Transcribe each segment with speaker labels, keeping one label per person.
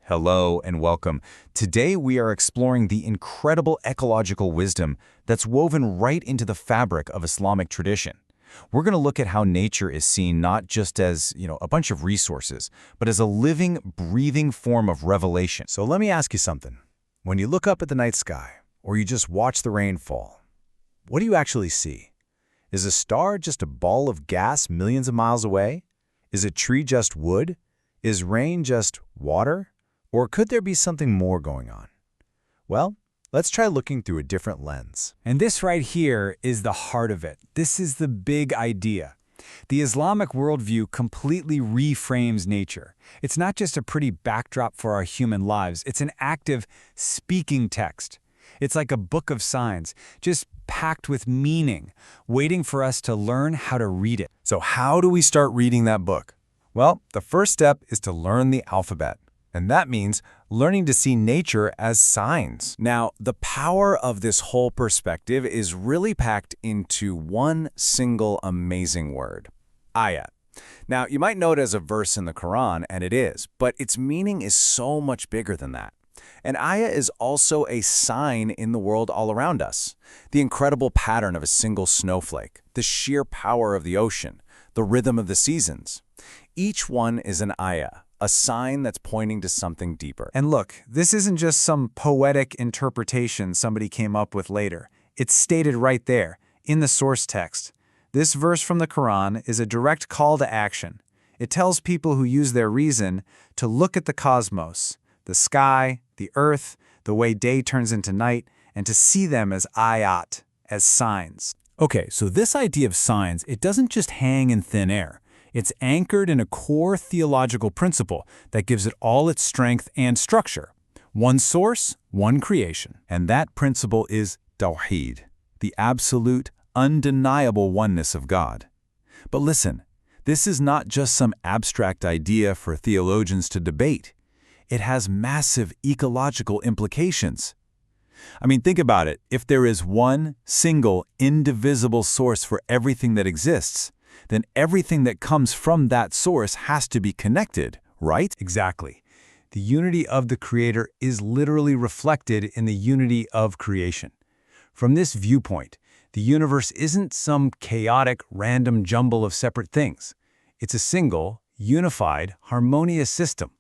Speaker 1: Hello and welcome. Today we are exploring the incredible ecological wisdom that's woven right into the fabric of Islamic tradition. We're going to look at how nature is seen not just as, a bunch of resources, but as a living, breathing form of revelation.
Speaker 2: So let me ask you something. When you look up at the night sky, or you just watch the rain fall, what do you actually see? Is a star just a ball of gas millions of miles away? Is a tree just wood? Is rain just water? Or could there be something more going on? Well, let's try looking through a different lens.
Speaker 3: And this right here is the heart of it. This is the big idea. The Islamic worldview completely reframes nature. It's not just a pretty backdrop for our human lives. It's an active, speaking text. It's like a book of signs, just packed with meaning, waiting for us to learn how to read it.
Speaker 2: So how do we start reading that book? Well, the first step is to learn the alphabet. And that means learning to see nature as signs.
Speaker 1: Now, the power of this whole perspective is really packed into one single amazing word, ayat. Now, you might know it as a verse in the Quran, and it is, but its meaning is so much bigger than that. An ayah is also a sign in the world all around us. The incredible pattern of a single snowflake, the sheer power of the ocean, the rhythm of the seasons. Each one is an ayah, a sign that's pointing to something deeper.
Speaker 3: And look, this isn't just some poetic interpretation somebody came up with later. It's stated right there, in the source text. This verse from the Quran is a direct call to action. It tells people who use their reason to look at the cosmos, the sky, the earth, the way day turns into night, and to see them as ayat, as signs.
Speaker 4: Okay, so this idea of signs, it doesn't just hang in thin air. It's anchored in a core theological principle that gives it all its strength and structure. One source, one creation.
Speaker 2: And that principle is Tawḥīd, the absolute, undeniable oneness of God. But listen, this is not just some abstract idea for theologians to debate. It has massive ecological implications. I mean, think about it. If there is one single, indivisible source for everything that exists, then everything that comes from that source has to be connected, right?
Speaker 3: Exactly. The unity of the Creator is literally reflected in the unity of creation. From this viewpoint, the universe isn't some chaotic, random jumble of separate things. It's a single, unified, harmonious system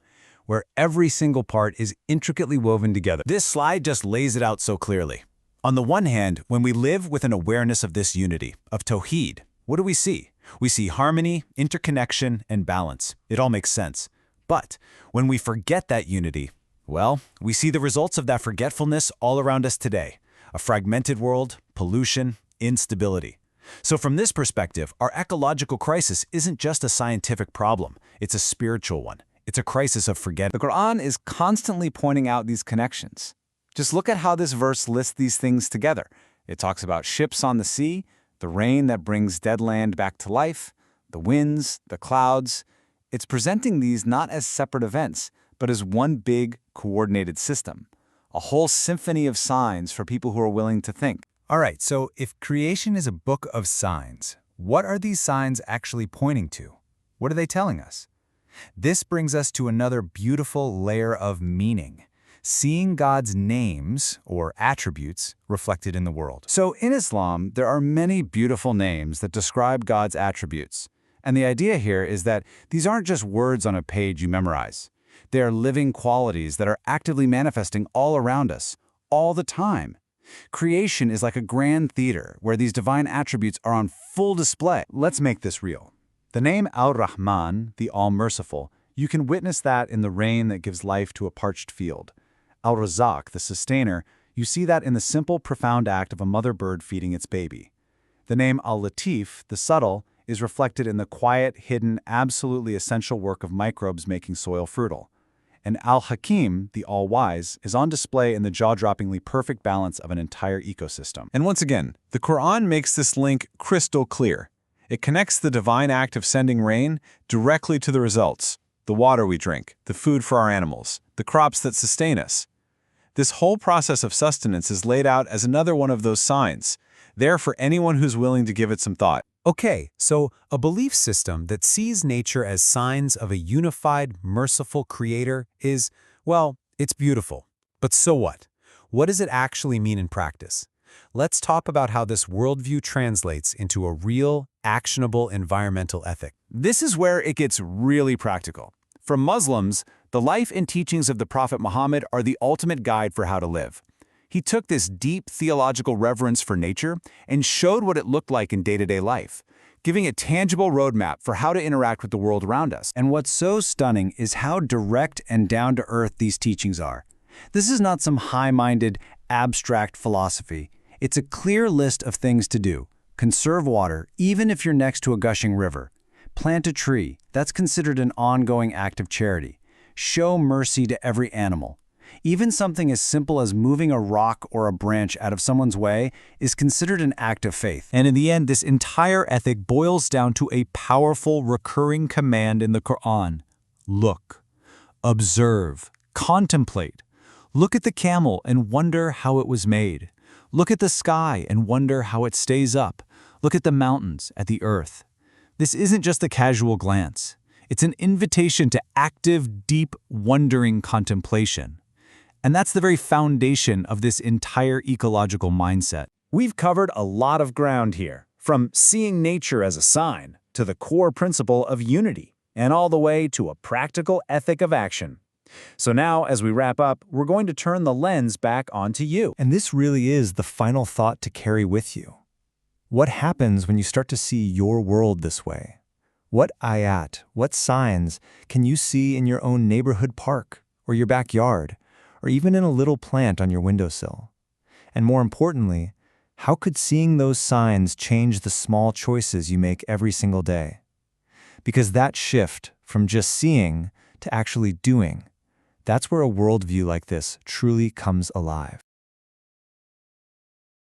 Speaker 3: where every single part is intricately woven together.
Speaker 1: This slide just lays it out so clearly. On the one hand, when we live with an awareness of this unity, of Tawḥīd, what do we see? We see harmony, interconnection, and balance. It all makes sense. But when we forget that unity, well, we see the results of that forgetfulness all around us today. A fragmented world, pollution, instability. So from this perspective, our ecological crisis isn't just a scientific problem. It's a spiritual one. It's a crisis of forgetting.
Speaker 3: The Quran is constantly pointing out these connections. Just look at how this verse lists these things together. It talks about ships on the sea, the rain that brings dead land back to life, the winds, the clouds. It's presenting these not as separate events, but as one big, coordinated system. A whole symphony of signs for people who are willing to think.
Speaker 4: All right, so if creation is a book of signs, what are these signs actually pointing to? What are they telling us? This brings us to another beautiful layer of meaning. Seeing God's names, or attributes, reflected in the world.
Speaker 3: So in Islam, there are many beautiful names that describe God's attributes. And the idea here is that these aren't just words on a page you memorize. They are living qualities that are actively manifesting all around us, all the time. Creation is like a grand theater where these divine attributes are on full display. Let's make this real. The name Ar-Rahman, the All-Merciful, you can witness that in the rain that gives life to a parched field. Al-Razaq, the sustainer, you see that in the simple, profound act of a mother bird feeding its baby. The name Al-Latif, the subtle, is reflected in the quiet, hidden, absolutely essential work of microbes making soil fertile. And Al-Hakim, the all-wise, is on display in the jaw-droppingly perfect balance of an entire ecosystem.
Speaker 2: And once again, the Quran makes this link crystal clear. It connects the divine act of sending rain directly to the results, the water we drink, the food for our animals, the crops that sustain us. This whole process of sustenance is laid out as another one of those signs, there for anyone who's willing to give it some thought.
Speaker 4: Okay, so a belief system that sees nature as signs of a unified, merciful creator is, Well, it's beautiful. But so what? What does it actually mean in practice? Let's talk about how this worldview translates into a real, actionable environmental ethic.
Speaker 1: This is where it gets really practical. For Muslims, the life and teachings of the Prophet Muhammad are the ultimate guide for how to live. He took this deep theological reverence for nature and showed what it looked like in day-to-day life, giving a tangible roadmap for how to interact with the world around us.
Speaker 3: And what's so stunning is how direct and down-to-earth these teachings are. This is not some high-minded, abstract philosophy. It's a clear list of things to do. Conserve water, even if you're next to a gushing river. Plant a tree. That's considered an ongoing act of charity. Show mercy to every animal. Even something as simple as moving a rock or a branch out of someone's way is considered an act of faith.
Speaker 4: And in the end, this entire ethic boils down to a powerful, recurring command in the Quran. Look, observe, contemplate. Look at the camel and wonder how it was made. Look at the sky and wonder how it stays up. Look at the mountains, at the earth. This isn't just a casual glance. It's an invitation to active, deep, wondering contemplation. And that's the very foundation of this entire ecological mindset.
Speaker 1: We've covered a lot of ground here, from seeing nature as a sign to the core principle of unity, and all the way to a practical ethic of action. So now, as we wrap up, we're going to turn the lens back onto you.
Speaker 4: And this really is the final thought to carry with you. What happens when you start to see your world this way? What ayat, what signs can you see in your own neighborhood park, or your backyard, or even in a little plant on your windowsill? And more importantly, how could seeing those signs change the small choices you make every single day? Because that shift from just seeing to actually doing, that's where a worldview like this truly comes alive.